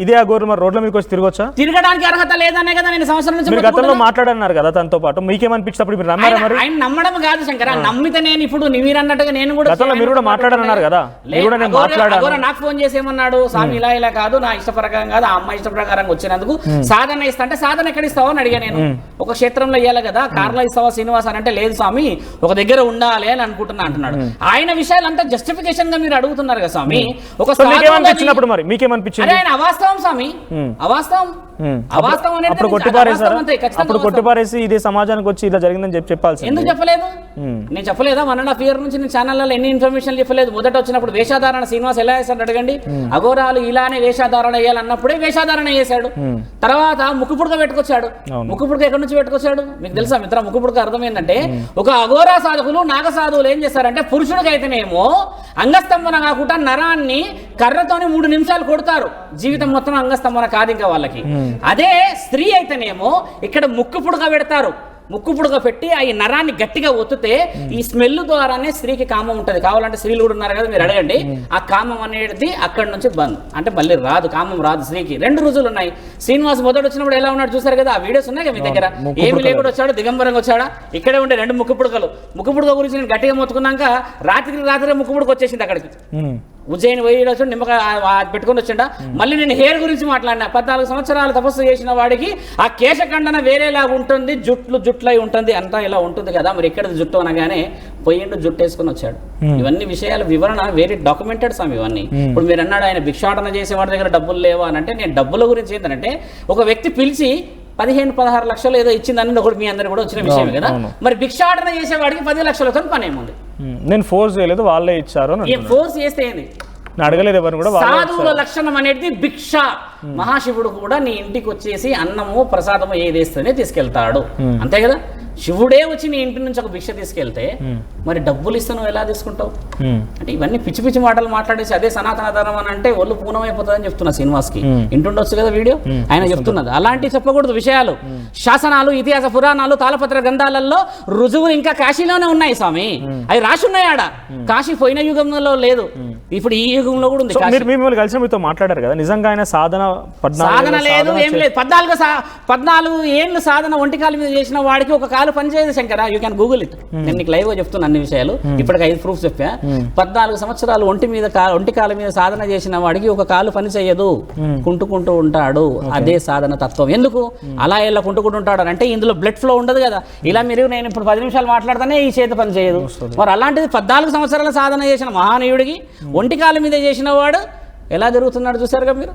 ఇదే అఘోర మరి రోడ్ల మీదకి వచ్చి తిరగొచ్చా? తిరగడానికి అర్హత లేదనే కదా నేను సంవత్సరం నుంచి మీరు గతంలో మాట్లాడన్నారు కదా తనతో పాటు, మీకేమనిపించినప్పుడు మీరు నమ్మారా? మరి ఆయన నమ్మడం కాదు శంకర, నమ్మితే నేను ఇప్పుడు మీరు అన్నట్టుగా నేను కూడా గతంలో మీరు కూడా మాట్లాడన్నారు కదా, నాకు ఫోన్ చేసి ఏమన్నాడు, స్వామి ఇలా ఇలా కాదు, నా ఇష్ట ప్రకారం కాదు, ఆ అమ్మాయి ఇష్ట ప్రకారం వచ్చినందుకు సాధన ఇస్తా అంటే సాధన ఎక్కడ ఇస్తావు అని అడిగా నేను. ఒక క్షేత్రంలో ఇవ్వాలి కదా, కార్లో ఇస్తావా శ్రీనివాస్ అని అంటే లేదు స్వామి ఒక దగ్గర ఉండాలి అని అనుకుంటున్నా అంటున్నాడు. ఆయన విషయాలంతా జస్టిఫికేషన్ గా మీరు అడుగుతున్నారు కదా స్వామి. ఒక మరి మీకేమనిపించింది? ఆయన అవాస్తవం స్వామి, అవాస్తవం అప్పుడు కొట్టిపారేసి ఇదే సమాజానికి వచ్చి ఇలా జరిగిందని చెప్పాల్సి ఎందుకు చెప్పలేదు? నేను చెప్పలేదా 1.5 year నుంచి నేను ఛానల్లో ఎన్ని ఇన్ఫర్మేషన్ చెప్పలేదు. మొదట వచ్చినప్పుడు వేషాధారణ శ్రీనివాస్ ఎలా చేశాడు అడగండి. అఘోరాలు ఇలానే వేషాధారణ వేయాలన్నప్పుడే వేషాధారణ చేశాడు. తర్వాత ముక్కుపుడక పెట్టుకొచ్చాడు. ముక్కుపుడక ఎక్కడి నుంచి పెట్టుకొచ్చాడు మీకు తెలుసా మిత్ర? ముక్కుపుడక అర్థం ఏంటంటే, ఒక అఘోరా సాధకులు నాగ సాధువులు ఏం చేస్తారంటే, పురుషుడికి అయితేనేమో అంగస్తంభన కాకుండా నరాన్ని కర్రతోని 3 నిమిషాలు కొడతారు, జీవితం మొత్తం అంగస్తంభన కాదు ఇంకా వాళ్ళకి. అదే స్త్రీ అయితేనేమో ఇక్కడ ముక్కు పుడక పెడతారు, ముక్కు పుడక పెట్టి ఆ నరాన్ని గట్టిగా ఒత్తితే ఈ స్మెల్ ద్వారానే స్త్రీకి కామం ఉంటుంది. కావాలంటే స్త్రీలు కూడా ఉన్నారు కదా, మీరు అడగండి. ఆ కామం అనేది అక్కడి నుంచి బంద్, అంటే మళ్ళీ రాదు, కామం రాదు స్త్రీకి. 2 రుజువులు ఉన్నాయి. శ్రీనివాస్ మొదటి వచ్చినప్పుడు ఎలా ఉన్నాడు చూసారు కదా, ఆ వీడియోస్ ఉన్నాయి కదా మీ దగ్గర. ఏమి లేకుండా వచ్చాడు, దిగంబరంగా వచ్చాడా, ఇక్కడే ఉండే 2 ముక్కు పుడకలు. ముక్కు పుడక గురించి నేను గట్టిగా మొత్తుకున్నాక రాత్రి ముక్కు పుడక వచ్చేసింది అక్కడికి. ఉజ్జయిని పోయి వచ్చాడు, నిమ్మకాయ పెట్టుకొని వచ్చిండ. మళ్ళీ నేను హెయిర్ గురించి మాట్లాడినా. 14 సంవత్సరాలు తపస్సు చేసిన వాడికి ఆ కేశఖండన వేరేలాగా ఉంటుంది, జుట్లై ఉంటుంది, అంతా ఇలా ఉంటుంది కదా, మరి ఎక్కడ జుట్టు అనగానే పోయిండు, జుట్టు వేసుకుని వచ్చాడు. ఇవన్నీ విషయాల వివరణ వెరీ డాక్యుమెంటెడ్ సార్ ఇవన్నీ. ఇప్పుడు మీరు అన్నాడు ఆయన భిక్షాటన చేసేవాడి దగ్గర డబ్బులు లేవా అని అంటే, నేను డబ్బుల గురించి ఏంటంటే, ఒక వ్యక్తి పిలిచి 15-16 లక్షలు ఏదో ఇచ్చిందని ఒకటి మీ అందరూ కూడా వచ్చిన విషయమే కదా. మరి భిక్షాటన చేసేవాడికి 10 లక్షలతో పని ఏముంది? నేను ఫోర్స్ చేయలేదు, వాళ్ళే ఇచ్చారు. ఫోర్స్ చేస్తే ఏంది? అడగలేదు ఎవరు కూడా. సాధువుల లక్షణం అనేది భిక్ష. మహాశివుడు కూడా నీ ఇంటికి వచ్చేసి అన్నము ప్రసాదము ఏదేస్తేనే తీసుకెళ్తాడు, అంతే కదా. శివుడే వచ్చి నీ ఇంటి నుంచి ఒక భిక్ష తీసుకెళ్తే మరి డబ్బులు ఇస్తే నువ్వు ఎలా తీసుకుంటావు? అంటే ఇవన్నీ పిచ్చి పిచ్చి మాటలు మాట్లాడేసి అదే సనాతన ధర్మం అని అంటే ఒళ్ళు పూర్ణమైపోతుందని చెప్తున్నా శ్రీనివాస్కి. ఇంటుండొచ్చు కదా వీడియో, ఆయన చెప్తున్నది. అలాంటివి చెప్పకూడదు విషయాలు. శాసనాలు, ఇతిహాస పురాణాలు, తాళపత్ర గ్రంథాలలో రుజువులు ఇంకా కాశీలోనే ఉన్నాయి స్వామి, అవి రాసి ఉన్నాయి ఆడ. కాశీ పోయిన యుగంలో లేదు, ఇప్పుడు ఈ యుగంలో కూడా ఉంది. మిమ్మల్ని కలిసి మీతో మాట్లాడారు కదా, నిజంగా ఆయన సాధన లేదు ఏం లేదు. 14 ఏళ్ళు సాధన ఒంటికాల మీద చేసిన వాడికి ఒక కాలు పనిచేయదు Shankara. You can Google it. నేను నీకు లైవ్ గా చెప్తున్నా అన్ని విషయాలు. ఇప్పటికి 5 ప్రూఫ్స్ చెప్పా. 14 సంవత్సరాలు ఒంటి కాల మీద సాధన చేసిన వాడికి ఒక కాలు పని చేయదు, కుంటుకుంటూ ఉంటాడు. అదే సాధన తత్వం. ఎందుకు అలా ఇలా కుంటుకుంటూ ఉంటాడు అంటే, ఇందులో బ్లడ్ ఫ్లో ఉండదు కదా. ఇలా మీరు నేను ఇప్పుడు 10 నిమిషాలు మాట్లాడితేనే ఈ చేతి పని చేయదు. మరి అలాంటిది 14 సంవత్సరాల సాధన చేసిన మహానీయుడికి ఒంటి కాల మీద చేసిన వాడు ఎలా జరుగుతున్నాడు చూసారుగా మీరు.